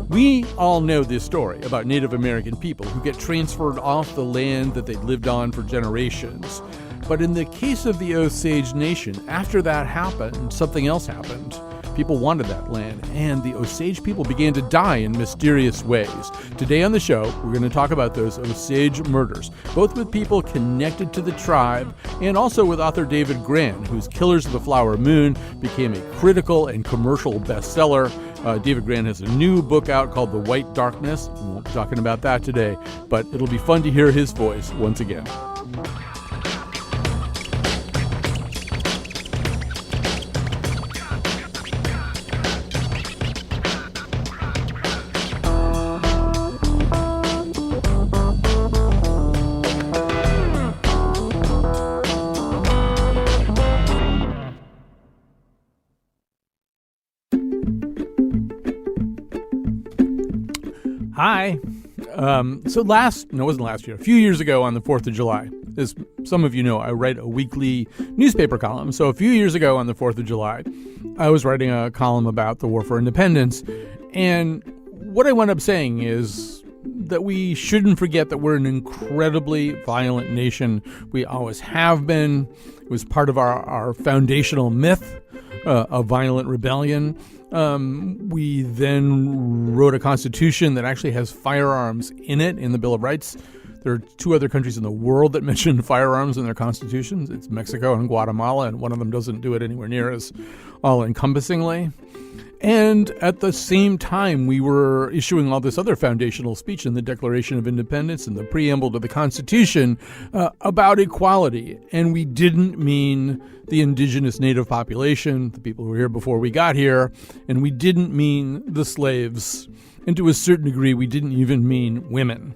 We all know this story about Native American people who get transferred off the land that they'd lived on for generations. But in the case of the Osage Nation, after that happened, something else happened. People wanted that land, and the Osage people began to die in mysterious ways. Today on the show, we're going to talk about those Osage murders, both with people connected to the tribe and also with author David Grann, whose Killers of the Flower Moon became a critical and commercial bestseller. David Grann has a new book out called The White Darkness. We won't be talking about that today, but it'll be fun to hear his voice once again. Hi. A few years ago on the 4th of July, as some of you know, I write a weekly newspaper column. So a few years ago on the 4th of July, I was writing a column about the War for Independence. And what I wound up saying is that we shouldn't forget that we're an incredibly violent nation. We always have been. It was part of our foundational myth of violent rebellion. We then wrote a constitution that actually has firearms in it in the Bill of Rights. There are two other countries in the world that mention firearms in their constitutions. It's Mexico and Guatemala, and one of them doesn't do it anywhere near as all-encompassingly. And at the same time, we were issuing all this other foundational speech in the Declaration of Independence and the preamble to the Constitution about equality. And we didn't mean the indigenous native population, the people who were here before we got here, and we didn't mean the slaves. And to a certain degree, we didn't even mean women.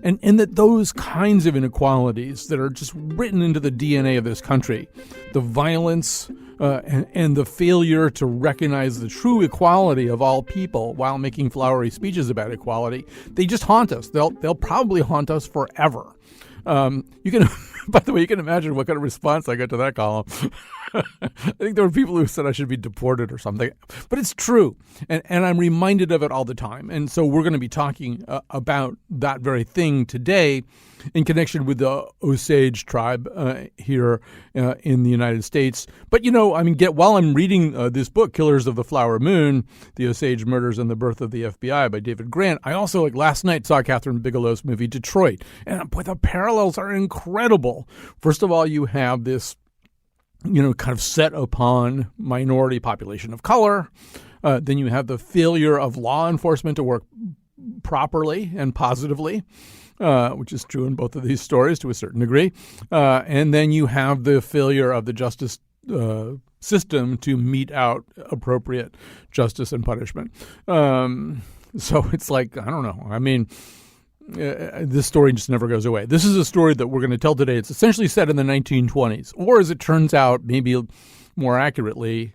And that those kinds of inequalities that are just written into the DNA of this country, the violence and the failure to recognize the true equality of all people while making flowery speeches about equality, they just haunt us. They'll probably haunt us forever. You can, by the way, you can imagine what kind of response I got to that column. I think there were people who said I should be deported or something, but it's true. And I'm reminded of it all the time. And so we're going to be talking about that very thing today in connection with the Osage tribe here in the United States. But, while I'm reading this book, Killers of the Flower Moon, The Osage Murders and the Birth of the FBI by David Grann, I also, last night, saw Catherine Bigelow's movie Detroit. And boy, the parallels are incredible. First of all, you have this kind of set upon minority population of color. Then you have the failure of law enforcement to work properly and positively, which is true in both of these stories to a certain degree. And then you have the failure of the justice system to mete out appropriate justice and punishment. So it's I don't know. This story just never goes away. This is a story that we're going to tell today. It's essentially set in the 1920s, or as it turns out, maybe more accurately,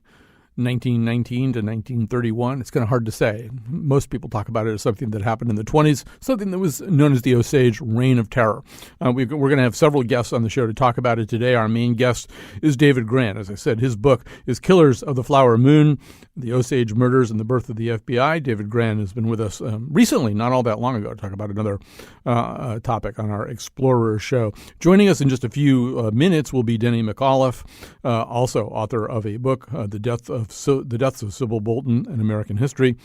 1919 to 1931. It's kind of hard to say. Most people talk about it as something that happened in the 20s, something that was known as the Osage Reign of Terror. We're going to have several guests on the show to talk about it today. Our main guest is David Grann. As I said, his book is Killers of the Flower Moon, The Osage Murders and the Birth of the FBI. David Grann has been with us recently, not all that long ago, to talk about another topic on our Explorer show. Joining us in just a few minutes will be Denny McAuliffe, also author of a book, The Deaths of Sybil Bolton in American History.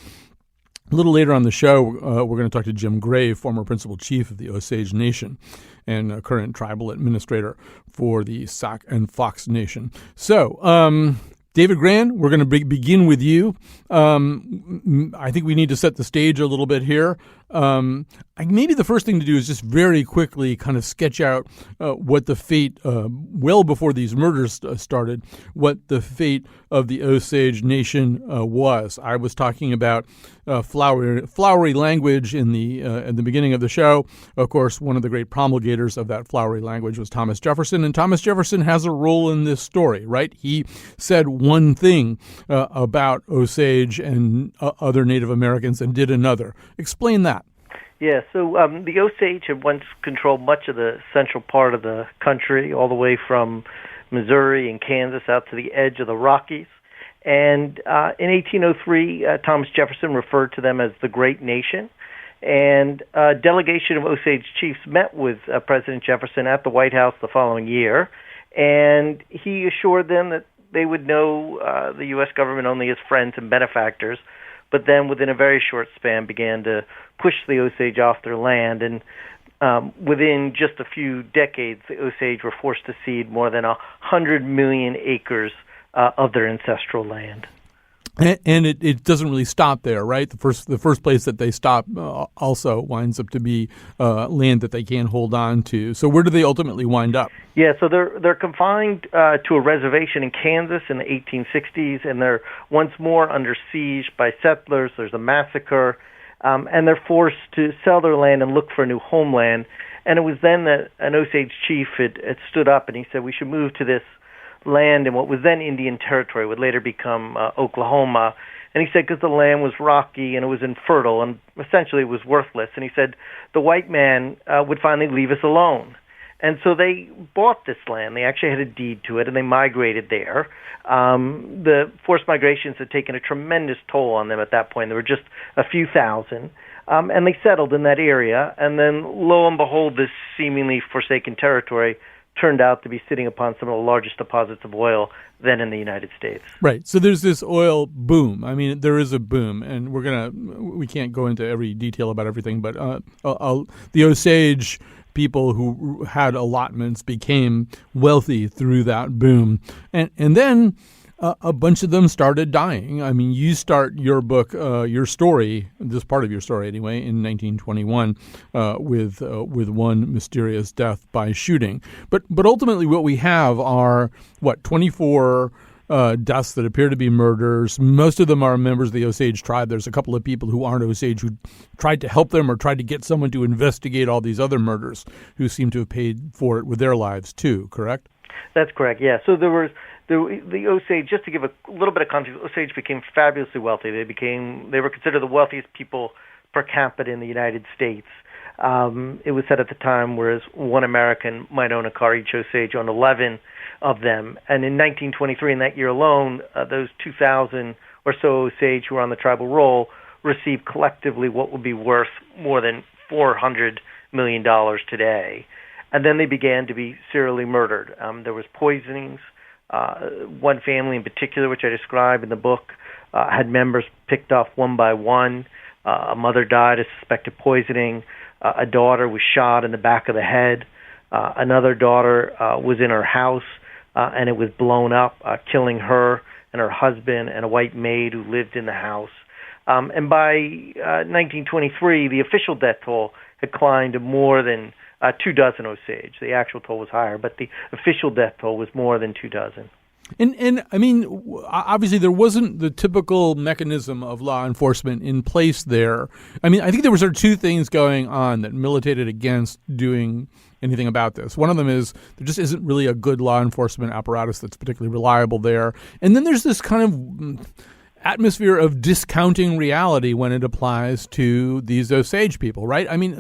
A little later on the show, we're going to talk to Jim Gray, former principal chief of the Osage Nation and current tribal administrator for the Sac and Fox Nation. So, David Grann, we're going to begin with you. I think we need to set the stage a little bit here. Maybe the first thing to do is just very quickly kind of sketch out what the fate, well before these murders started, what the fate of the Osage Nation was. I was talking about flowery language in the beginning of the show. Of course, one of the great promulgators of that flowery language was Thomas Jefferson, and Thomas Jefferson has a role in this story, right? He said one thing about Osage and other Native Americans and did another. Explain that. Yeah, so the Osage had once controlled much of the central part of the country, all the way from Missouri and Kansas out to the edge of the Rockies. And in 1803, Thomas Jefferson referred to them as the Great Nation. And a delegation of Osage chiefs met with President Jefferson at the White House the following year, and he assured them that they would know the U.S. government only as friends and benefactors, but then within a very short span began to push the Osage off their land. And within just a few decades, the Osage were forced to cede more than 100 million acres of their ancestral land. And it doesn't really stop there, right? The first place that they stop also winds up to be land that they can't hold on to. So where do they ultimately wind up? Yeah, so they're confined to a reservation in Kansas in the 1860s, and they're once more under siege by settlers. There's a massacre, and they're forced to sell their land and look for a new homeland. And it was then that an Osage chief had stood up and he said, we should move to this land in what was then Indian Territory, would later become Oklahoma. And he said because the land was rocky and it was infertile and essentially it was worthless. And he said the white man would finally leave us alone. And so they bought this land. They actually had a deed to it, and they migrated there. The forced migrations had taken a tremendous toll on them at that point. There were just a few thousand. And they settled in that area. And then, lo and behold, this seemingly forsaken territory turned out to be sitting upon some of the largest deposits of oil then in the United States. Right. So there's this oil boom. I mean, there is a boom, and we can't go into every detail about everything, but the Osage people who had allotments became wealthy through that boom. And then a bunch of them started dying. I mean, you start your book, your story, this part of your story anyway, in 1921 with one mysterious death by shooting. But ultimately what we have are, 24 deaths that appear to be murders. Most of them are members of the Osage tribe. There's a couple of people who aren't Osage who tried to help them or tried to get someone to investigate all these other murders who seem to have paid for it with their lives too, correct? That's correct, yeah. So there was the Osage, just to give a little bit of context, Osage became fabulously wealthy. They were considered the wealthiest people per capita in the United States. It was said at the time, whereas one American might own a car, each Osage owned 11 of them. And in 1923, in that year alone, those 2,000 or so Osage who were on the tribal roll received collectively what would be worth more than $400 million today. And then they began to be serially murdered. There was poisonings. One family in particular, which I describe in the book, had members picked off one by one. A mother died of suspected poisoning. A daughter was shot in the back of the head. Another daughter was in her house, and it was blown up, killing her and her husband and a white maid who lived in the house. And by 1923, the official death toll had climbed to more than 24 Osage. The actual toll was higher, but the official death toll was more than 24. And I mean, obviously there wasn't the typical mechanism of law enforcement in place there. I mean, I think there were sort of two things going on that militated against doing anything about this. One of them is there just isn't really a good law enforcement apparatus that's particularly reliable there. And then there's this kind of atmosphere of discounting reality when it applies to these Osage people, right? I mean,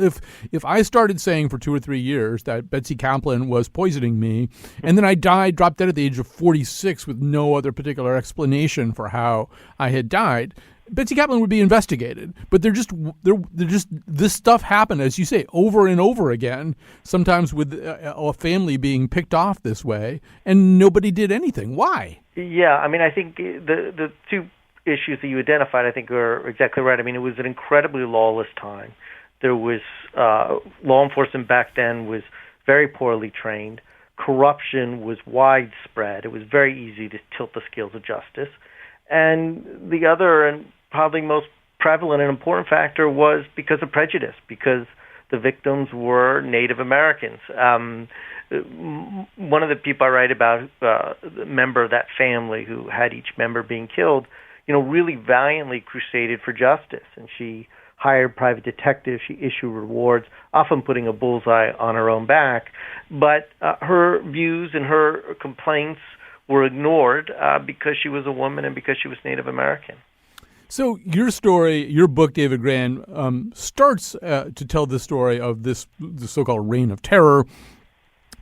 if I started saying for 2 or 3 years that Betsy Kaplan was poisoning me, and then I dropped dead at the age of 46 with no other particular explanation for how I had died, Betsy Kaplan would be investigated. But they're just this stuff happened, as you say, over and over again, sometimes with a family being picked off this way, and nobody did anything. Why? Yeah, I mean, I think the two issues that you identified, I think, are exactly right. I mean, it was an incredibly lawless time. There was law enforcement back then was very poorly trained. Corruption was widespread. It was very easy to tilt the scales of justice. And the other and probably most prevalent and important factor was because of prejudice, because the victims were Native Americans. One of the people I write about, the member of that family who had each member being killed, really valiantly crusaded for justice. And she hired private detectives. She issued rewards, often putting a bullseye on her own back. But her views and her complaints were ignored because she was a woman and because she was Native American. So your story, your book, David Grand, starts to tell the story of the so-called Reign of Terror.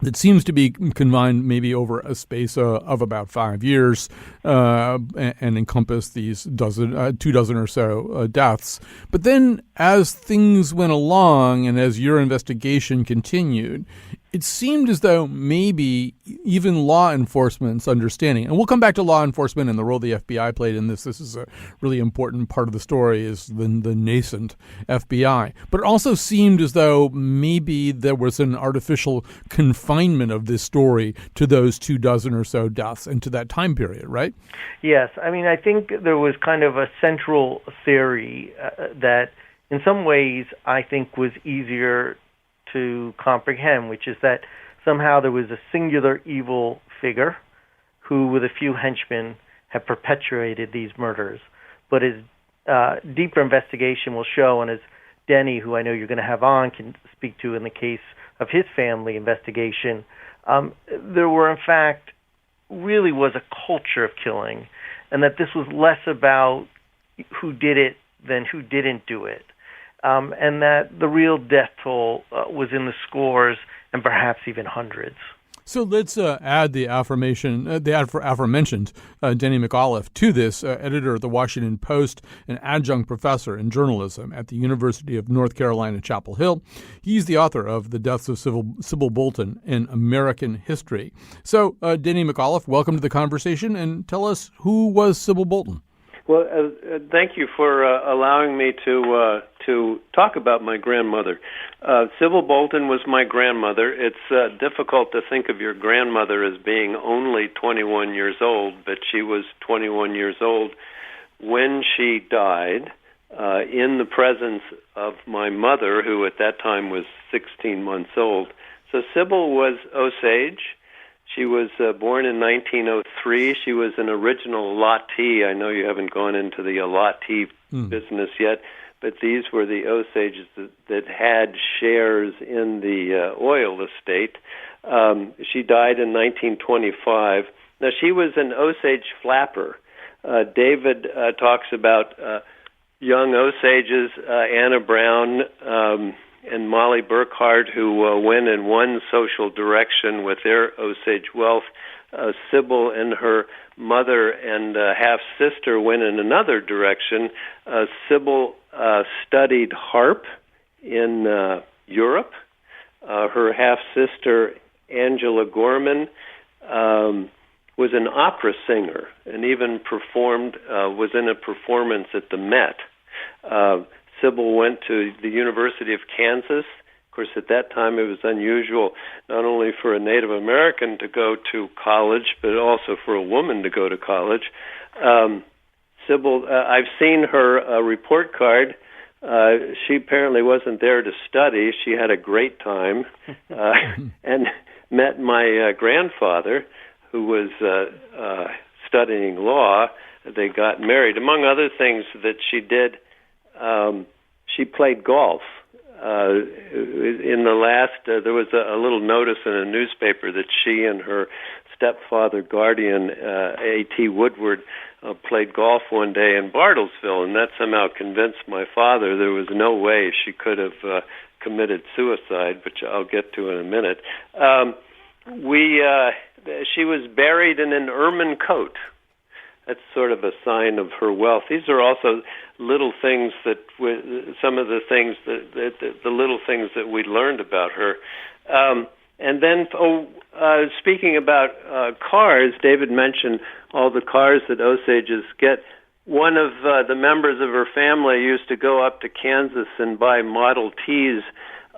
that seems to be confined maybe over a space of about 5 years and encompass these 24 or so deaths. But then as things went along and as your investigation continued, it seemed as though maybe even law enforcement's understanding, and we'll come back to law enforcement and the role the FBI played in this. This is a really important part of the story, is the nascent FBI. But it also seemed as though maybe there was an artificial confinement of this story to those 24 or so deaths and to that time period, right? Yes. I mean, I think there was kind of a central theory that in some ways I think was easier to comprehend, which is that somehow there was a singular evil figure who, with a few henchmen, had perpetuated these murders. But as deeper investigation will show, and as Denny, who I know you're going to have on, can speak to in the case of his family investigation, there were, in fact, really was a culture of killing, and that this was less about who did it than who didn't do it. And that the real death toll was in the scores and perhaps even hundreds. So let's add the aforementioned Denny McAuliffe to this, editor of the Washington Post, an adjunct professor in journalism at the University of North Carolina, Chapel Hill. He's the author of The Deaths of Sybil Bolton in American History. So, Denny McAuliffe, welcome to the conversation, and tell us, who was Sybil Bolton? Well, thank you for allowing me to talk about my grandmother. Sybil Bolton was my grandmother. It's difficult to think of your grandmother as being only 21 years old, but she was 21 years old when she died in the presence of my mother, who at that time was 16 months old. So Sybil was Osage. She was born in 1903. She was an original Allottee. I know you haven't gone into the Allottee business yet, but these were the Osages that had shares in the oil estate. She died in 1925. Now, she was an Osage flapper. David talks about young Osages, Anna Brown, and Molly Burkhardt, who went in one social direction with their Osage wealth. Sybil and her mother and half-sister went in another direction. Sybil studied harp in Europe. Her half-sister, Angela Gorman, was an opera singer and even was in a performance at the Met. Sybil went to the University of Kansas. Of course, at that time it was unusual not only for a Native American to go to college, but also for a woman to go to college. Sybil, I've seen her report card. She apparently wasn't there to study. She had a great time and met my grandfather, who was studying law. They got married. Among other things that she did, she played golf. In the last, there was a little notice in a newspaper that she and her stepfather, guardian, A.T. Woodward, played golf one day in Bartlesville, and that somehow convinced my father there was no way she could have committed suicide, which I'll get to in a minute. She was buried in an ermine coat. That's sort of a sign of her wealth. These are also little things some of the things the little things that we learned about her. And then, speaking about cars, David mentioned all the cars that Osages get. One of the members of her family used to go up to Kansas and buy Model Ts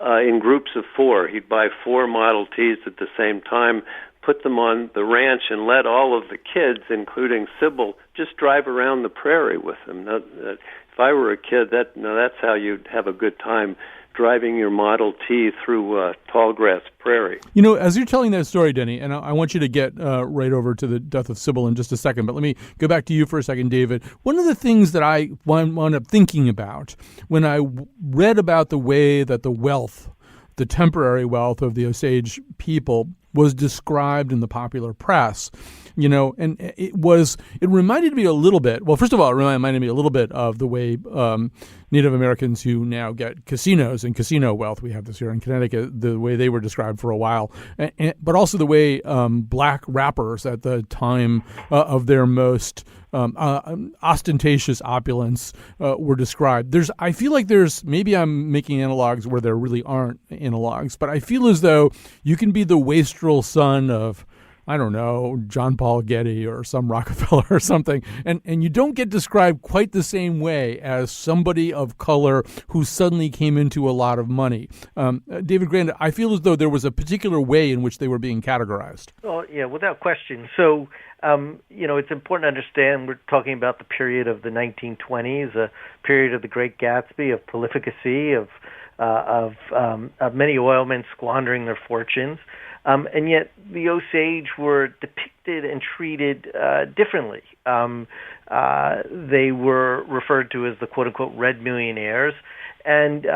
in groups of 4. He'd buy 4 Model Ts at the same time, put them on the ranch, and let all of the kids, including Sybil, just drive around the prairie with him. Now, if I were a kid, that's how you'd have a good time, driving your Model T through tall grass prairie. You know, as you're telling that story, Denny, and I want you to get right over to the death of Sybil in just a second, but let me go back to you for a second, David. One of the things that I wound up thinking about when I read about the way that the wealth the temporary wealth of the Osage people was described in the popular press, and it reminded me a little bit. Well, first of all, it reminded me a little bit of the way Native Americans who now get casinos and casino wealth, we have this here in Connecticut, the way they were described for a while, but also the way black rappers at the time of their most ostentatious opulence were described. I feel like maybe I'm making analogs where there really aren't analogs, but I feel as though you can be the wastrel son of, I don't know, John Paul Getty or some Rockefeller or something, and you don't get described quite the same way as somebody of color who suddenly came into a lot of money. David Grand, I feel as though there was a particular way in which they were being categorized. Oh, yeah, without question. So, it's important to understand we're talking about the period of the 1920s, a period of the Great Gatsby, of prolificacy, of many oilmen squandering their fortunes. And yet the Osage were depicted and treated differently. They were referred to as the quote-unquote red millionaires, and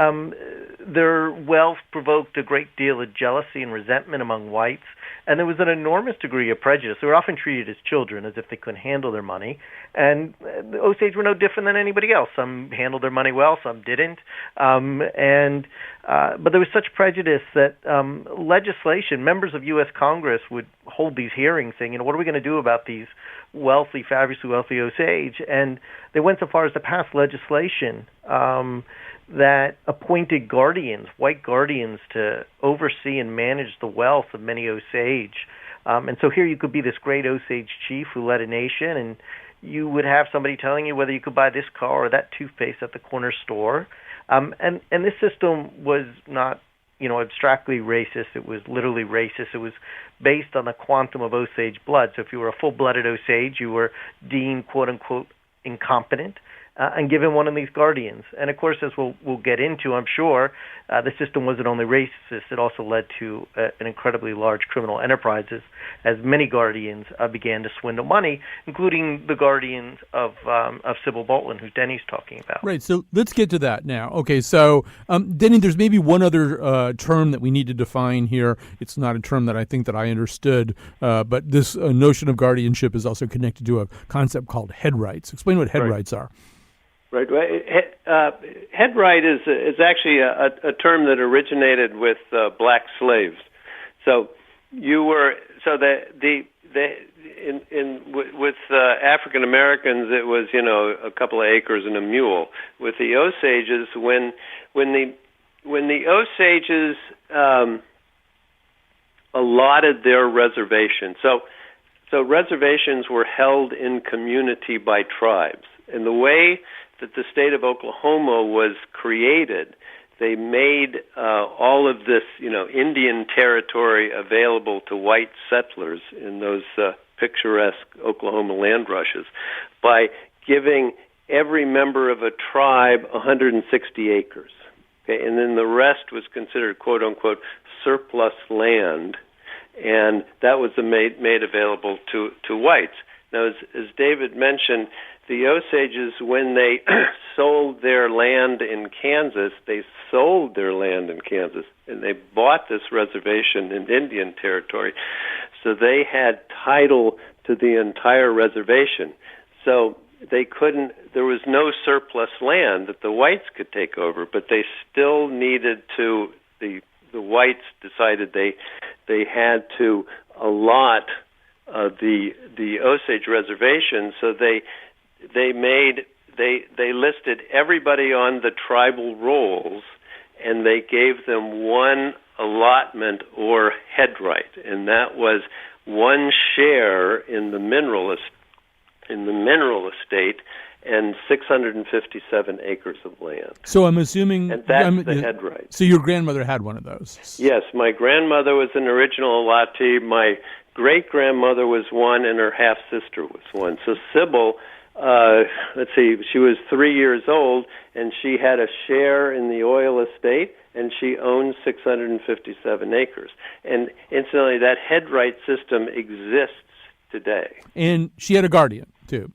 their wealth provoked a great deal of jealousy and resentment among whites, and there was an enormous degree of prejudice. They were often treated as children, as if they couldn't handle their money, and the Osage were no different than anybody else. Some handled their money well, some didn't, but there was such prejudice that legislation, members of U.S. Congress would hold these hearings saying, what are we going to do about these wealthy, fabulously wealthy Osage? And they went so far as to pass legislation that appointed guardians, white guardians, to oversee and manage the wealth of many Osage. And so here you could be this great Osage chief who led a nation, and you would have somebody telling you whether you could buy this car or that toothpaste at the corner store. And this system was not, abstractly racist. It was literally racist. It was based on the quantum of Osage blood. So if you were a full-blooded Osage, you were deemed, quote-unquote, incompetent, and given one of these guardians. And of course, as we'll get into, I'm sure, the system wasn't only racist, it also led to an incredibly large criminal enterprise as many guardians began to swindle money, including the guardians of Sybil Bolton, who Denny's talking about. Right, so let's get to that now. Okay, so Denny, there's maybe one other term that we need to define here. It's not a term that I think that I understood, but this notion of guardianship is also connected to a concept called head rights. Explain what head rights are. Right. Head right is actually a term that originated with black slaves. So with African Americans, it was a couple of acres and a mule. With the Osages, when the Osages allotted their reservation, so reservations were held in community by tribes, and the way that the state of Oklahoma was created, they made all of this, Indian territory available to white settlers in those picturesque Oklahoma land rushes by giving every member of a tribe 160 acres. Okay, and then the rest was considered, quote unquote, surplus land, and that was made available to whites. Now, as David mentioned, the Osages, when they sold their land in Kansas, and they bought this reservation in Indian territory, so they had title to the entire reservation. So there was no surplus land that the whites could take over, but they still needed to, the whites decided they had to allot the Osage reservation, so they listed everybody on the tribal rolls, and they gave them one allotment or head right, and that was one share in the mineral estate and 657 acres of land. So I'm assuming, and that's the head right. So your grandmother had one of those. Yes, my grandmother was an original allottee. My great-grandmother was one, and her half-sister was one. So Sybil, she was 3 years old, and she had a share in the oil estate, and she owned 657 acres. And incidentally, that head right system exists today. And she had a guardian, too.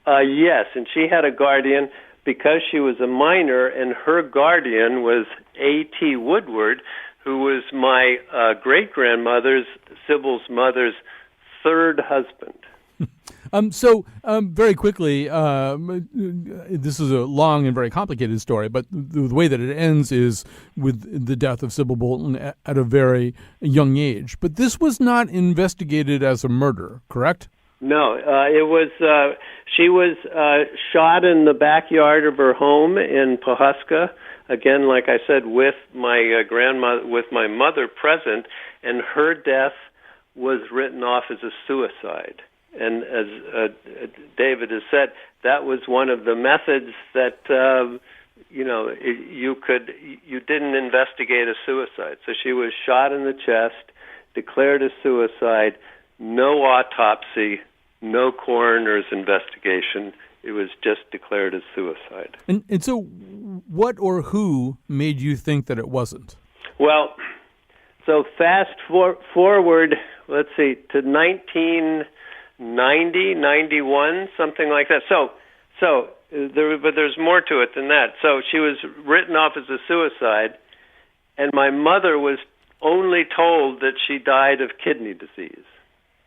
Yes, and she had a guardian because she was a minor, and her guardian was A.T. Woodward, who was my great-grandmother's, Sybil's mother's, third husband. Very quickly, this is a long and very complicated story, but the way that it ends is with the death of Sybil Bolton at a very young age. But this was not investigated as a murder, correct? No, it was. She was shot in the backyard of her home in Pawhuska. Again, like I said, with my grandmother, with my mother present, and her death was written off as a suicide. And as David has said, that was one of the methods that you didn't investigate a suicide. So she was shot in the chest, declared a suicide, no autopsy, no coroner's investigation. It was just declared as suicide. And so what or who made you think that it wasn't? Well, so fast forward, let's see, to 1990, 91, something like that. But there's more to it than that. So she was written off as a suicide, and my mother was only told that she died of kidney disease.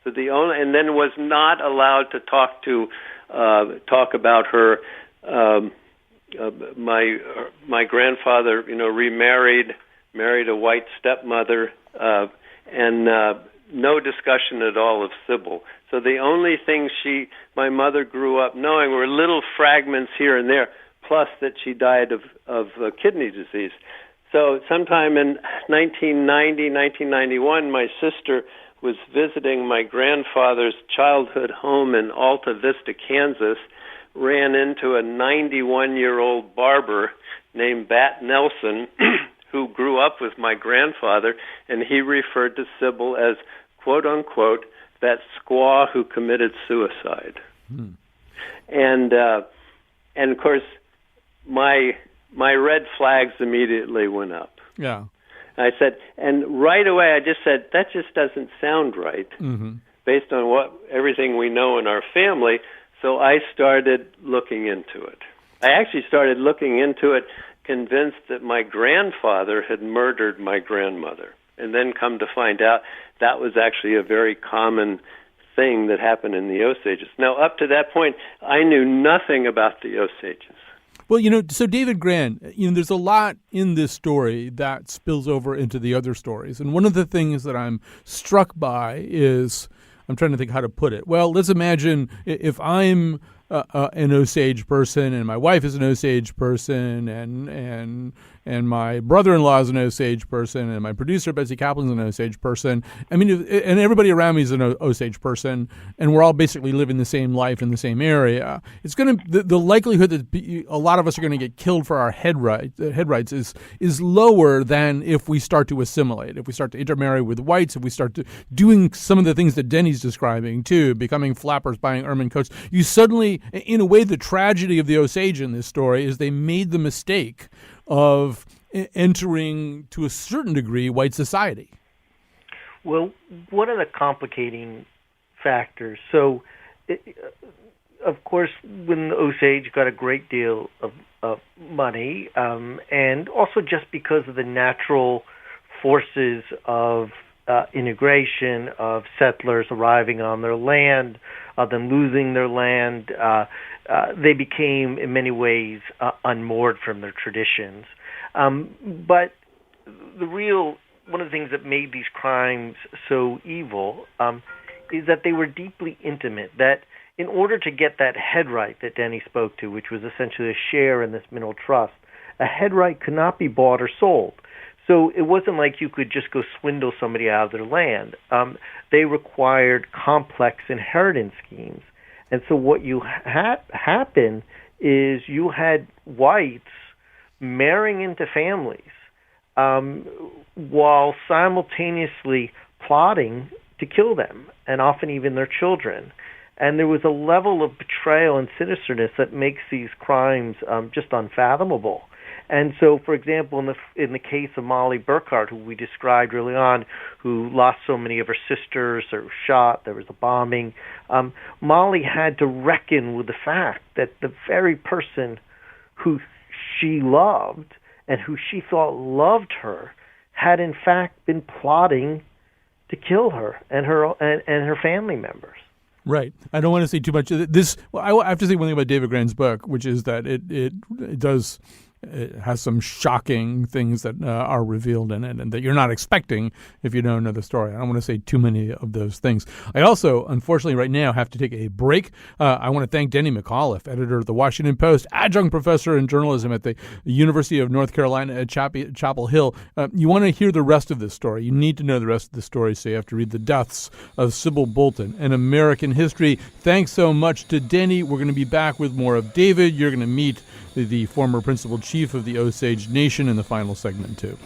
So and then was not allowed to talk about her. My grandfather, remarried, married a white stepmother, and no discussion at all of Sybil. So the only thing my mother grew up knowing were little fragments here and there, plus that she died of kidney disease. So sometime in 1990, 1991, my sister was visiting my grandfather's childhood home in Alta Vista, Kansas, ran into a 91-year-old barber named Bat Nelson, who grew up with my grandfather, and he referred to Sybil as, quote-unquote, that squaw who committed suicide. And of course, my red flags immediately went up. Yeah. I said, and right away I just said, that just doesn't sound right, based on everything we know in our family. So I started looking into it. I actually started looking into it, convinced that my grandfather had murdered my grandmother, and then come to find out that was actually a very common thing that happened in the Osages. Now, up to that point, I knew nothing about the Osages. Well, so David Grant, there's a lot in this story that spills over into the other stories. And one of the things that I'm struck by is, I'm trying to think how to put it. Well, let's imagine if I'm an Osage person and my wife is an Osage person and my brother-in-law is an Osage person and my producer, Betsy Kaplan's an Osage person. I mean, and everybody around me is an Osage person, and we're all basically living the same life in the same area. It's going to the likelihood that a lot of us are going to get killed for our head rights is lower than if we start to assimilate, if we start to intermarry with whites, if we start to doing some of the things that Denny's describing too, becoming flappers, buying ermine coats. You suddenly, in a way, the tragedy of the Osage in this story is they made the mistake of entering, to a certain degree, white society. Well, one of the complicating factors, so, of course, when the Osage got a great deal of money, and also just because of the natural forces of integration, of settlers arriving on their land, of them losing their land, they became, in many ways, unmoored from their traditions. But one of the things that made these crimes so evil is that they were deeply intimate, that in order to get that head right that Denny spoke to, which was essentially a share in this mineral trust, a head right could not be bought or sold. So it wasn't like you could just go swindle somebody out of their land. They required complex inheritance schemes. And so what you happen is you had whites marrying into families while simultaneously plotting to kill them, and often even their children. And there was a level of betrayal and sinisterness that makes these crimes just unfathomable. And so, for example, in the case of Molly Burkhart, who we described early on, who lost so many of her sisters, or was shot, there was a bombing, Molly had to reckon with the fact that the very person who she loved and who she thought loved her had in fact been plotting to kill her and her family members. Right. I don't want to say too much of this. Well, I have to say one thing about David Grann's book, which is that it has some shocking things that are revealed in it and that you're not expecting if you don't know the story. I don't want to say too many of those things. I also, unfortunately, right now have to take a break. I want to thank Denny McAuliffe, editor of the Washington Post, adjunct professor in journalism at the University of North Carolina at Chapel Hill. You want to hear the rest of this story. You need to know the rest of the story, so you have to read The Deaths of Sybil Bolton, An American History. Thanks so much to Denny. We're going to be back with more of David. You're going to meet the former principal chief of the Osage Nation in the final segment, too.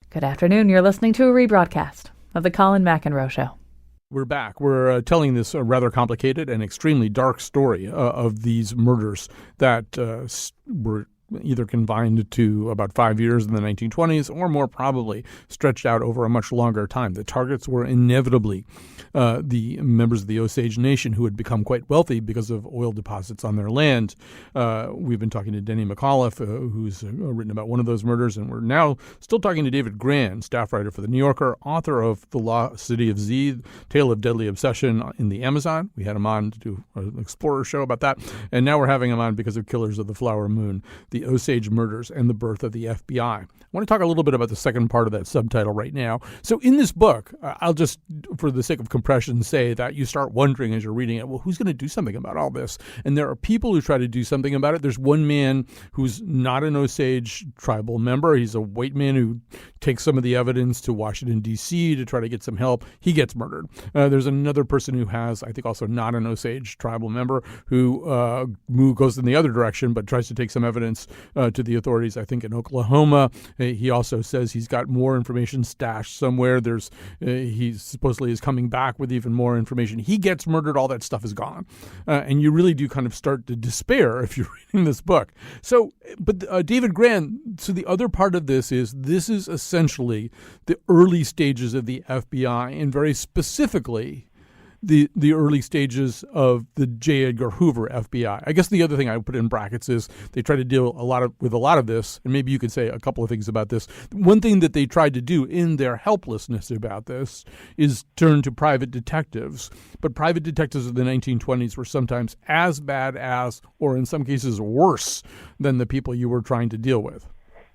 Good afternoon. You're listening to a rebroadcast of The Colin McEnroe Show. We're back. We're telling this rather complicated and extremely dark story of these murders that were either confined to about 5 years in the 1920s or more probably stretched out over a much longer time. The targets were inevitably the members of the Osage Nation who had become quite wealthy because of oil deposits on their land. We've been talking to Denny McAuliffe, who's written about one of those murders, and we're now still talking to David Grann, staff writer for The New Yorker, author of The Lost City of Z, Tale of Deadly Obsession in the Amazon. We had him on to do an Explorer show about that, and now we're having him on because of Killers of the Flower Moon, the Osage murders and the birth of the FBI. I want to talk a little bit about the second part of that subtitle right now. So in this book, I'll just, for the sake of compression, say that you start wondering as you're reading it, well, who's going to do something about all this? And there are people who try to do something about it. There's one man who's not an Osage tribal member. He's a white man who takes some of the evidence to Washington, D.C. to try to get some help. He gets murdered. There's another person who has, I think, also not an Osage tribal member who goes in the other direction but tries to take some evidence to the authorities, I think, in Oklahoma. He also says he's got more information stashed somewhere. He supposedly is coming back with even more information. He gets murdered. All that stuff is gone. And you really do kind of start to despair if you're reading this book. So, but David Grann, so the other part of this is essentially the early stages of the FBI, and very specifically the early stages of the J. Edgar Hoover FBI. I guess the other thing I would put in brackets is they try to deal with a lot of this, and maybe you could say a couple of things about this. One thing that they tried to do in their helplessness about this is turn to private detectives. But private detectives of the 1920s were sometimes as bad as, or in some cases worse than the people you were trying to deal with.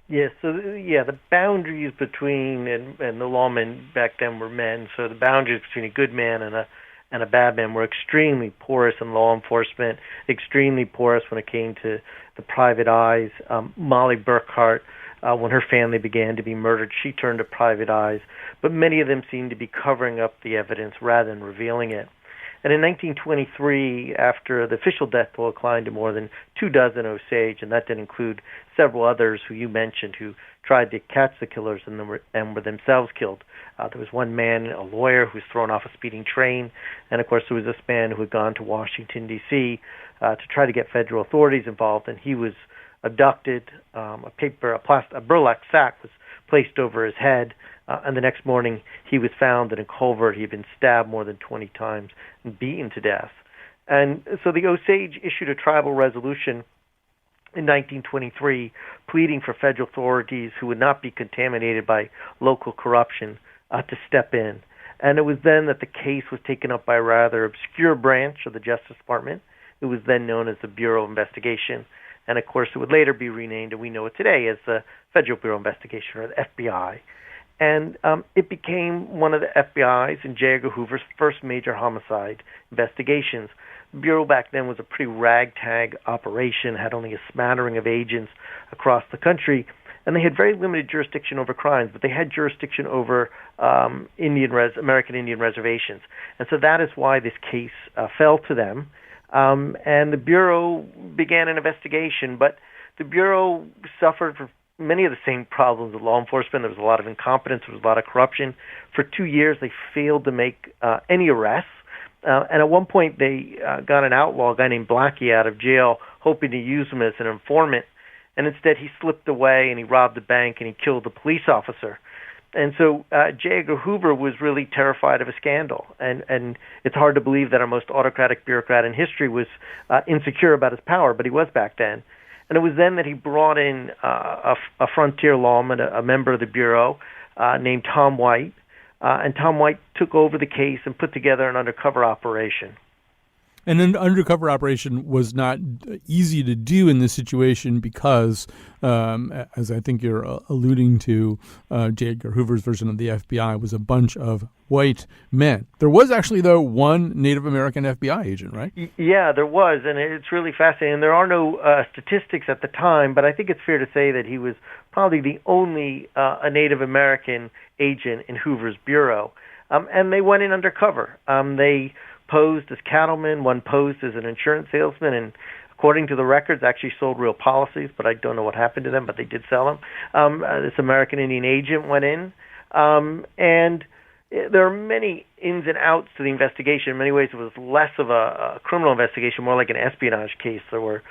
Yes, the boundaries between, and the lawmen back then were men, so the boundaries between a good man and a bad man were extremely porous in law enforcement, extremely porous when it came to the private eyes. Molly Burkhart, when her family began to be murdered, she turned to private eyes, but many of them seemed to be covering up the evidence rather than revealing it. And in 1923, after the official death toll climbed to more than 24 Osage, and that did include several others who you mentioned who tried to catch the killers and were themselves killed. There was one man, a lawyer, who was thrown off a speeding train, and of course there was this man who had gone to Washington, D.C. To try to get federal authorities involved, and he was abducted. A burlap sack was placed over his head, and the next morning he was found in a culvert. He had been stabbed more than 20 times and beaten to death. And so the Osage issued a tribal resolution in 1923 pleading for federal authorities who would not be contaminated by local corruption to step in. And it was then that the case was taken up by a rather obscure branch of the Justice Department. It was then known as the Bureau of Investigation. And, of course, it would later be renamed, and we know it today as the Federal Bureau of Investigation, or the FBI. And it became one of the FBI's and J. Edgar Hoover's first major homicide investigations. The Bureau back then was a pretty ragtag operation, had only a smattering of agents across the country, and they had very limited jurisdiction over crimes, but they had jurisdiction over American Indian reservations. And so that is why this case fell to them. And the Bureau began an investigation, but the Bureau suffered from many of the same problems with law enforcement. There was a lot of incompetence. There was a lot of corruption. For 2 years, they failed to make any arrests. And at one point, they got an outlaw, a guy named Blackie, out of jail, hoping to use him as an informant. And instead, he slipped away and he robbed a bank and he killed a police officer. And so J. Edgar Hoover was really terrified of a scandal. And it's hard to believe that our most autocratic bureaucrat in history was insecure about his power, but he was back then. And it was then that he brought in a frontier lawman, a member of the Bureau named Tom White. And Tom White took over the case and put together an undercover operation. And an undercover operation was not easy to do in this situation because, as I think you're alluding to, J. Edgar Hoover's version of the FBI was a bunch of white men. There was actually, though, one Native American FBI agent, right? Yeah, there was, and it's really fascinating. There are no statistics at the time, but I think it's fair to say that he was probably the only a Native American agent in Hoover's bureau. And they went in undercover. They posed as cattlemen, one posed as an insurance salesman, and according to the records, actually sold real policies, but I don't know what happened to them, but they did sell them. This American Indian agent went in, and there are many ins and outs to the investigation. In many ways, it was less of a criminal investigation, more like an espionage case. There were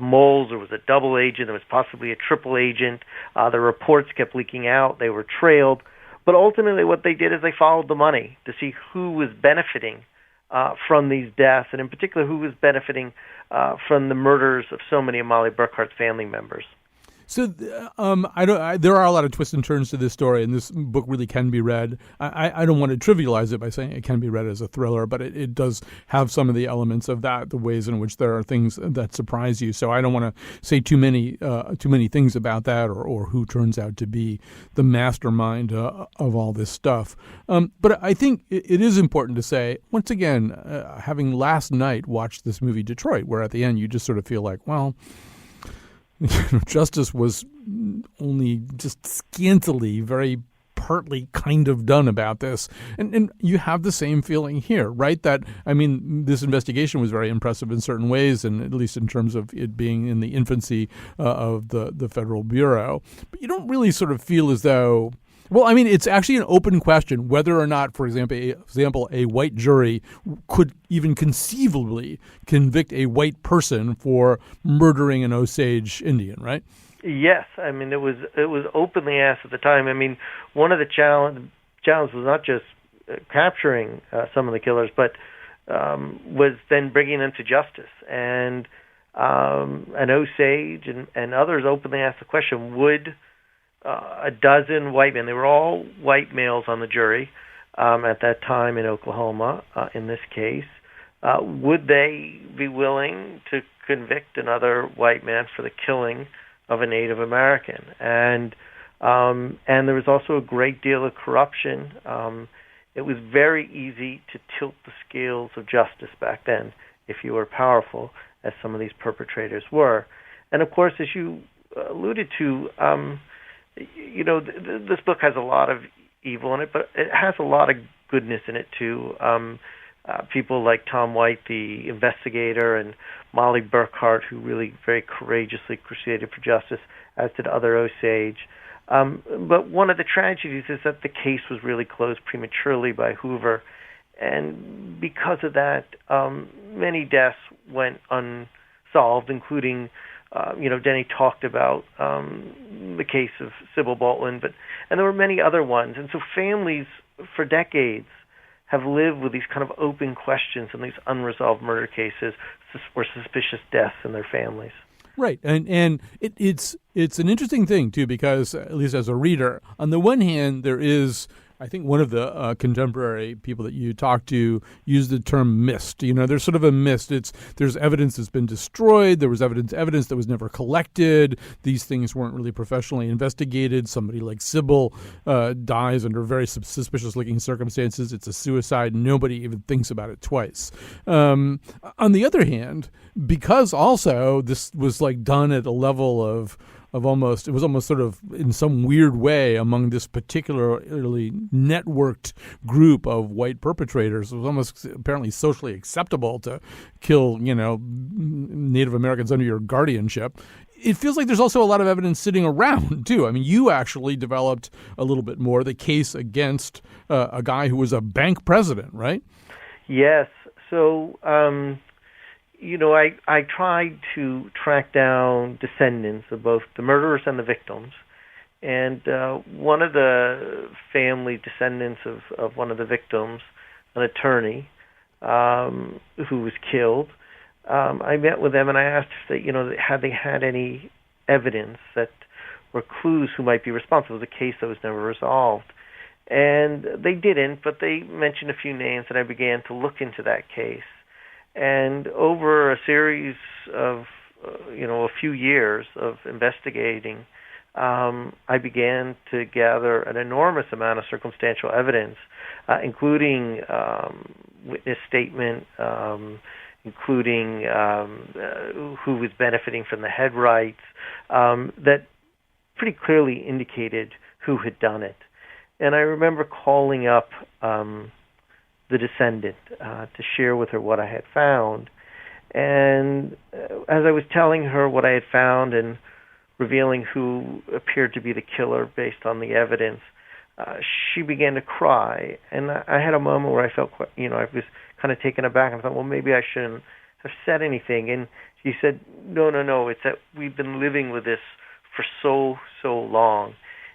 moles, there was a double agent, there was possibly a triple agent. The reports kept leaking out, they were trailed. But ultimately what they did is they followed the money to see who was benefiting from these deaths, and in particular who was benefiting from the murders of so many of Molly Burkhart's family members. So there are a lot of twists and turns to this story, and this book really can be read. I don't want to trivialize it by saying it can be read as a thriller, but it does have some of the elements of that, the ways in which there are things that surprise you. So I don't want to say too many things about that or who turns out to be the mastermind of all this stuff. But I think it is important to say, once again, having last night watched this movie Detroit, where at the end you just sort of feel like, well, justice was only just scantily, very partly kind of done about this. And you have the same feeling here, right? That, I mean, this investigation was very impressive in certain ways, and at least in terms of it being in the infancy of the Federal Bureau. But you don't really sort of feel as though, well, I mean, it's actually an open question whether or not, for example, a white jury could even conceivably convict a white person for murdering an Osage Indian, right? Yes, I mean, it was openly asked at the time. I mean, one of the challenge was not just capturing some of the killers, but was then bringing them to justice. And an Osage and others openly asked the question: would a dozen white men, they were all white males on the jury at that time in Oklahoma, in this case, would they be willing to convict another white man for the killing of a Native American? And there was also a great deal of corruption. It was very easy to tilt the scales of justice back then if you were powerful, as some of these perpetrators were. And of course, as you alluded to, this book has a lot of evil in it, but it has a lot of goodness in it too. People like Tom White, the investigator, and Molly Burkhart, who really very courageously crusaded for justice, as did other Osage. But one of the tragedies is that the case was really closed prematurely by Hoover, and because of that, many deaths went unsolved, including Denny talked about the case of Sybil Boltland, and there were many other ones. And so families for decades have lived with these kind of open questions and these unresolved murder cases or suspicious deaths in their families. Right. And it's an interesting thing, too, because at least as a reader, on the one hand, there is, I think one of the contemporary people that you talk to used the term mist. There's sort of a mist. There's evidence that's been destroyed. There was evidence that was never collected. These things weren't really professionally investigated. Somebody like Sybil dies under very suspicious-looking circumstances. It's a suicide. Nobody even thinks about it twice. On the other hand, because also this was like done at a level of almost, it was almost sort of in some weird way among this particularly networked group of white perpetrators. It was almost apparently socially acceptable to kill, Native Americans under your guardianship. It feels like there's also a lot of evidence sitting around, too. I mean, you actually developed a little bit more the case against a guy who was a bank president, right? Yes. So, I tried to track down descendants of both the murderers and the victims And one of the family descendants of one of the victims, an attorney who was killed, I met with them and I asked that, had they had any evidence that were clues who might be responsible. It was a case that was never resolved. And they didn't, but they mentioned a few names, and I began to look into that case. And over a series of, a few years of investigating, I began to gather an enormous amount of circumstantial evidence, including witness statement, including who was benefiting from the head rights, that pretty clearly indicated who had done it. And I remember calling up the descendant to share with her what I had found. And as I was telling her what I had found and revealing who appeared to be the killer based on the evidence, she began to cry. And I had a moment where I felt, I was kind of taken aback and I thought, well, maybe I shouldn't have said anything. And she said, no, it's that we've been living with this for so long.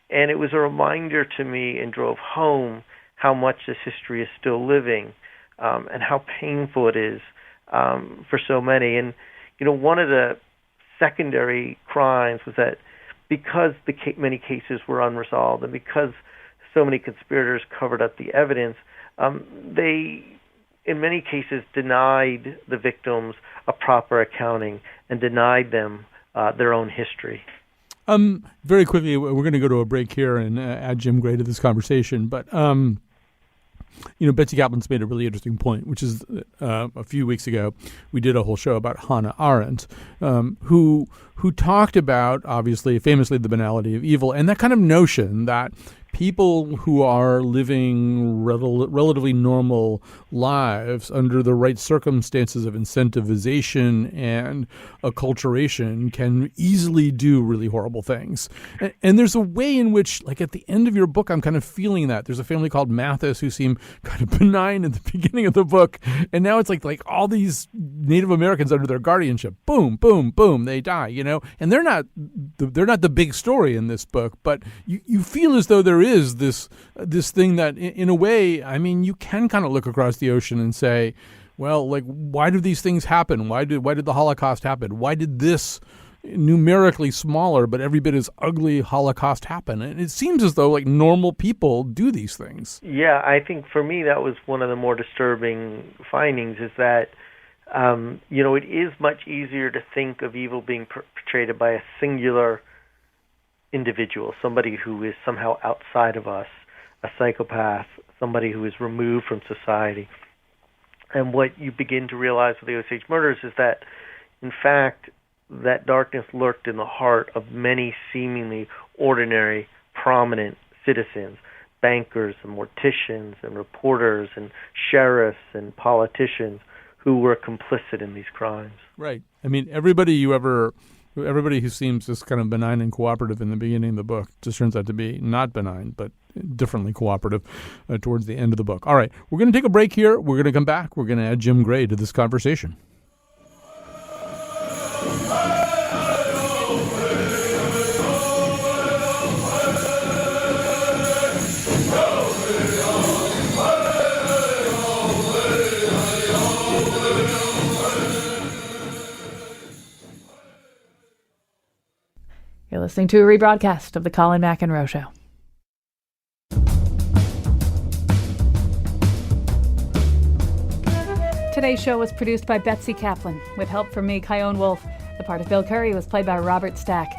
And it was a reminder to me and drove home how much this history is still living and how painful it is for so many. And, one of the secondary crimes was that because many cases were unresolved and because so many conspirators covered up the evidence, they, in many cases, denied the victims a proper accounting and denied them their own history. Very quickly, we're going to go to a break here and add Jim Gray to this conversation. But, Betsy Kaplan's made a really interesting point, which is a few weeks ago, we did a whole show about Hannah Arendt, who talked about, obviously, famously, the banality of evil and that kind of notion that people who are living relatively normal lives under the right circumstances of incentivization and acculturation can easily do really horrible things. And there's a way in which, like at the end of your book, I'm kind of feeling that. There's a family called Mathis who seem kind of benign at the beginning of the book. And now it's like all these Native Americans under their guardianship, boom, boom, boom, they die, And they're not the big story in this book, but you feel as though there is this thing that, in a way, I mean, you can kind of look across the ocean and say, well, like, why do these things happen? Why did the Holocaust happen? Why did this numerically smaller but every bit as ugly Holocaust happen? And it seems as though like normal people do these things. Yeah, I think for me that was one of the more disturbing findings, is that it is much easier to think of evil being portrayed by a singular individual, somebody who is somehow outside of us, a psychopath, somebody who is removed from society. And what you begin to realize with the Osage murders is that, in fact, that darkness lurked in the heart of many seemingly ordinary, prominent citizens, bankers and morticians and reporters and sheriffs and politicians who were complicit in these crimes. Right. I mean, everybody who seems just kind of benign and cooperative in the beginning of the book just turns out to be not benign, but differently cooperative towards the end of the book. All right, we're going to take a break here. We're going to come back. We're going to add Jim Gray to this conversation. You're listening to a rebroadcast of The Colin McEnroe Show. Today's show was produced by Betsy Kaplan, with help from me, Kyone Wolfe. The part of Bill Curry was played by Robert Stack.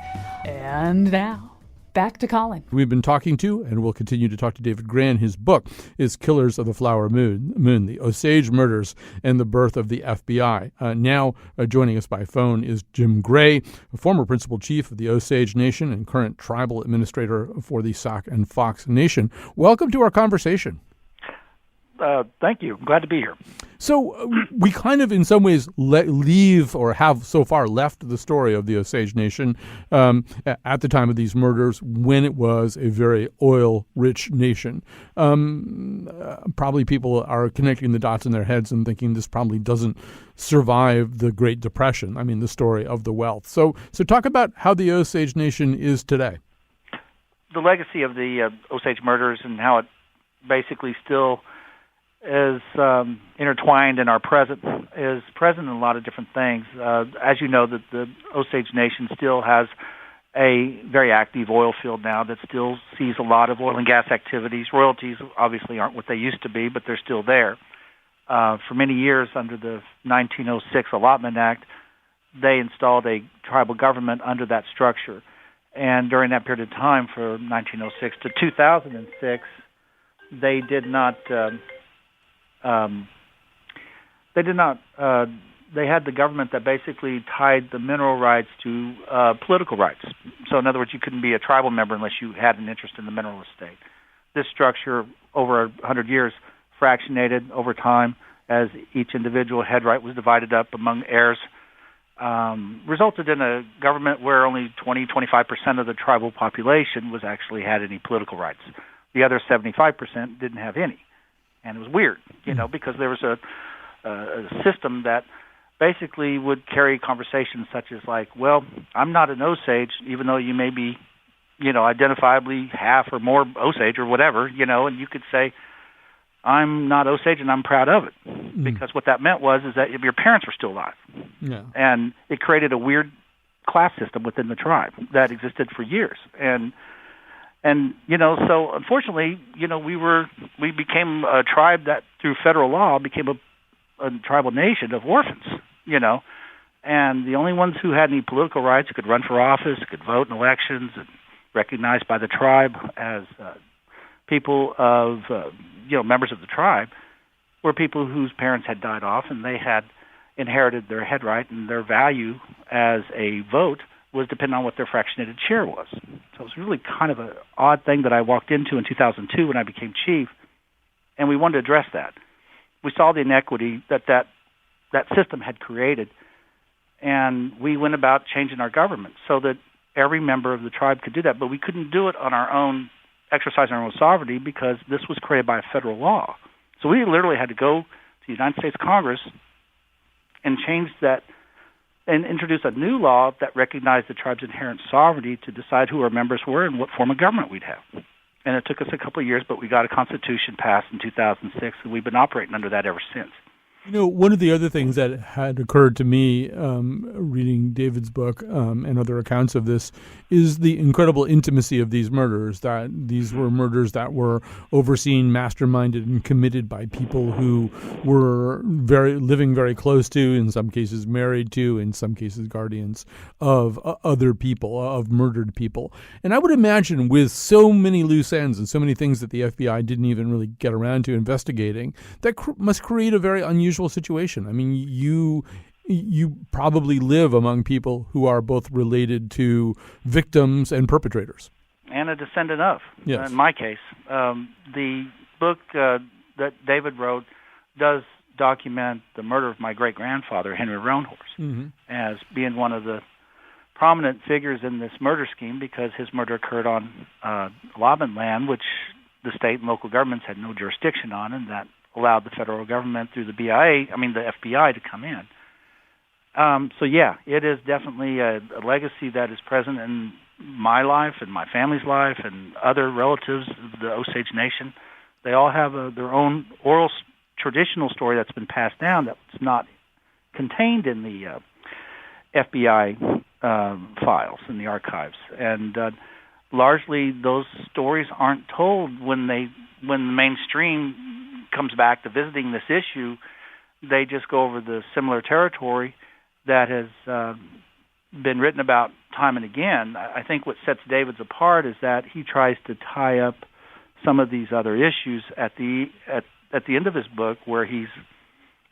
And now, back to Colin. We've been talking to, and we'll continue to talk to, David Gray. His book is Killers of the Flower Moon, the Osage Murders and the Birth of the FBI. Now joining us by phone is Jim Gray, a former principal chief of the Osage Nation and current tribal administrator for the Sauk and Fox Nation. Welcome to our conversation. Thank you. Glad to be here. So we kind of, in some ways, leave or have so far left the story of the Osage Nation at the time of these murders, when it was a very oil-rich nation. Probably people are connecting the dots in their heads and thinking this probably doesn't survive the Great Depression. I mean, the story of the wealth. So talk about how the Osage Nation is today. the legacy of the Osage murders and how it basically still is intertwined in our present is present in a lot of different things. As you know, the Osage Nation still has a very active oil field now that still sees a lot of oil and gas activities. Royalties obviously aren't what they used to be, but they're still there. For many years under the 1906 Allotment Act, they installed a tribal government under that structure. And during that period of time, from 1906 to 2006, they had the government that basically tied the mineral rights to political rights. So in other words, you couldn't be a tribal member unless you had an interest in the mineral estate. This structure, over 100 years, fractionated over time as each individual head right was divided up among heirs, resulted in a government where only 20-25% of the tribal population was actually had any political rights. The other 75% didn't have any. And it was weird, because there was a system that basically would carry conversations such as like, well, I'm not an Osage, even though you may be, identifiably half or more Osage or whatever, and you could say, I'm not Osage and I'm proud of it. Because what that meant is that if your parents were still alive. Yeah. And it created a weird class system within the tribe that existed for years. And so unfortunately, we became a tribe that through federal law became a tribal nation of orphans, and the only ones who had any political rights, could run for office, could vote in elections, and recognized by the tribe as people of, members of the tribe, were people whose parents had died off and they had inherited their head right, and their value as a vote was dependent on what their fractionated share was. So it was really kind of an odd thing that I walked into in 2002 when I became chief, and we wanted to address that. We saw the inequity that system had created, and we went about changing our government so that every member of the tribe could do that, but we couldn't do it on our own, exercising our own sovereignty, because this was created by a federal law. So we literally had to go to the United States Congress and change that and introduce a new law that recognized the tribe's inherent sovereignty to decide who our members were and what form of government we'd have. And it took us a couple of years, but we got a constitution passed in 2006, and we've been operating under that ever since. One of the other things that had occurred to me reading David's book and other accounts of this is the incredible intimacy of these murders, that these were murders that were overseen, masterminded, and committed by people who were living very close to, in some cases married to, in some cases guardians of other people, of murdered people. And I would imagine with so many loose ends and so many things that the FBI didn't even really get around to investigating, that must create a very unusual situation. I mean, you probably live among people who are both related to victims and perpetrators. And a descendant of, yes. In my case. The book that David wrote does document the murder of my great-grandfather, Henry Roanhorse, as being one of the prominent figures in this murder scheme, because his murder occurred on allotment land, which the state and local governments had no jurisdiction on, and that allowed the federal government through the FBI to come in. So yeah, it is definitely a legacy that is present in my life and my family's life and other relatives of the Osage Nation. They all have their own oral traditional story that's been passed down that's not contained in the FBI files in the archives. And largely those stories aren't told when the mainstream comes back to visiting this issue. They just go over the similar territory that has been written about time and again. I think what sets David's apart is that he tries to tie up some of these other issues at the end of his book, where he's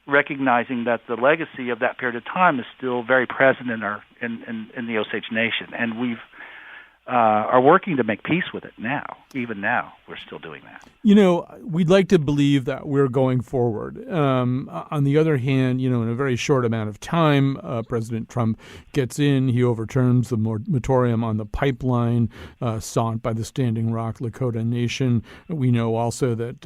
recognizing that the legacy of that period of time is still very present in the Osage Nation, and we've are working to make peace with it now. Even now, we're still doing that. We'd like to believe that we're going forward. On the other hand, in a very short amount of time, President Trump gets in. He overturns the moratorium on the pipeline sought by the Standing Rock Lakota Nation. We know also that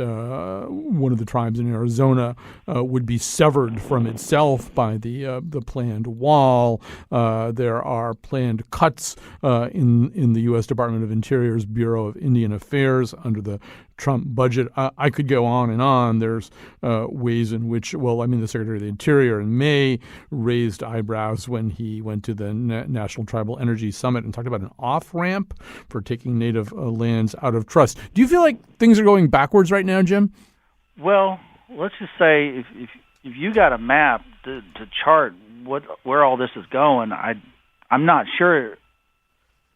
one of the tribes in Arizona would be severed from itself by the planned wall. There are planned cuts in in the U.S. Department of Interior's Bureau of Indian Affairs under the Trump budget. I could go on and on. There's ways in which, the Secretary of the Interior in May raised eyebrows when he went to the National Tribal Energy Summit and talked about an off-ramp for taking native lands out of trust. Do you feel like things are going backwards right now, Jim? Well, let's just say if you got a map to chart where all this is going, I'm not sure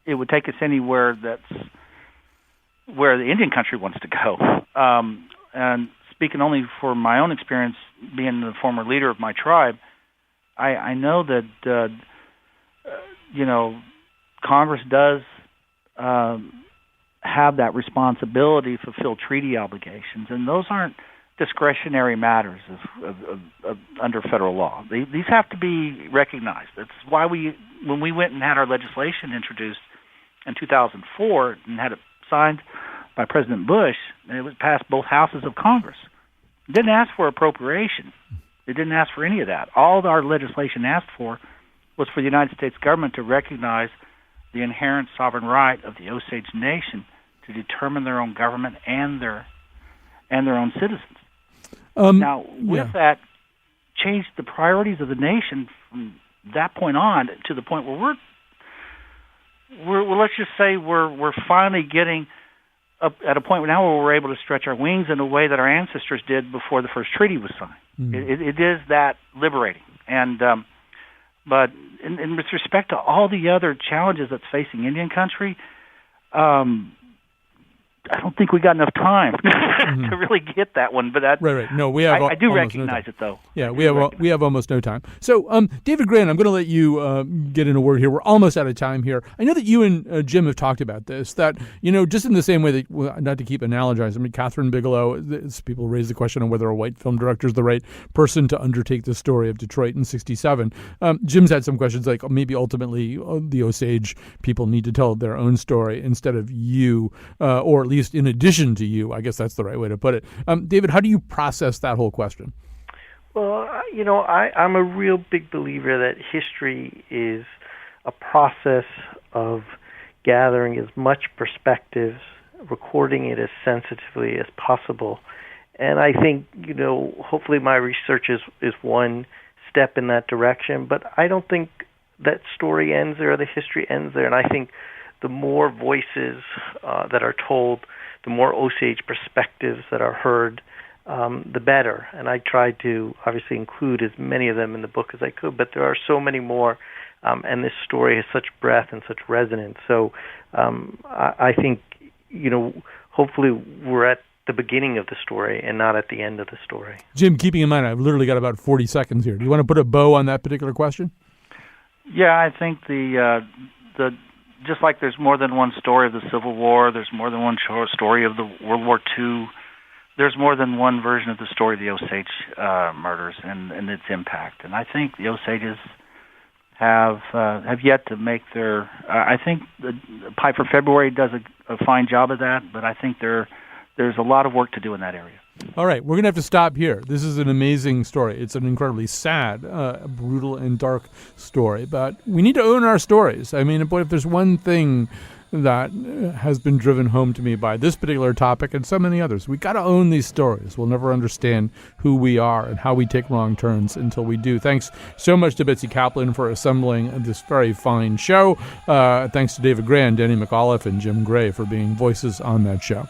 it would take us anywhere that's where the Indian country wants to go. And speaking only for my own experience, being the former leader of my tribe, I know that Congress does have that responsibility to fulfill treaty obligations, and those aren't discretionary matters of under federal law. These have to be recognized. That's why when we went and had our legislation introduced in 2004 and had it signed by President Bush, and it was passed both houses of Congress. It didn't ask for appropriation. It didn't ask for any of that. All our legislation asked for was for the United States government to recognize the inherent sovereign right of the Osage Nation to determine their own government and their own citizens. Now, with that, changed the priorities of the nation from that point on to the point where we're let's just say we're finally getting up at a point now where we're able to stretch our wings in a way that our ancestors did before the first treaty was signed. It is that liberating, and but with respect to all the other challenges that's facing Indian country, I don't think we got enough time to really get that one. But right. No, we have. I do recognize it, though. Yeah, we have almost no time. So, David Grant, I'm going to let you get in a word here. We're almost out of time here. I know that you and Jim have talked about this. That just in the same way that, not to keep analogizing, I mean, Catherine Bigelow. People raise the question on whether a white film director is the right person to undertake the story of Detroit in '67. Jim's had some questions like maybe ultimately the Osage people need to tell their own story instead of you, or at least in addition to you. I guess that's the right way to put it. David, how do you process that whole question? Well, I'm a real big believer that history is a process of gathering as much perspectives, recording it as sensitively as possible. And I think, hopefully my research is one step in that direction, but I don't think that story ends there or the history ends there. And I think the more voices that are told, the more Osage perspectives that are heard, the better. And I tried to obviously include as many of them in the book as I could, but there are so many more, and this story has such breadth and such resonance. So I think, hopefully we're at the beginning of the story and not at the end of the story. Jim, keeping in mind, I've literally got about 40 seconds here. Do you want to put a bow on that particular question? Yeah, I think the just like there's more than one story of the Civil War, there's more than one story of the World War II, there's more than one version of the story of the Osage murders and its impact. And I think the Osages have yet to make their. I think the Pipe for February does a fine job of that, but I think there's a lot of work to do in that area. All right, we're going to have to stop here. This is an amazing story. It's an incredibly sad, brutal, and dark story, but we need to own our stories. I mean, boy, if there's one thing that has been driven home to me by this particular topic and so many others, we got to own these stories. We'll never understand who we are and how we take wrong turns until we do. Thanks so much to Betsy Kaplan for assembling this very fine show. Thanks to David Grant, Denny McAuliffe, and Jim Gray for being voices on that show.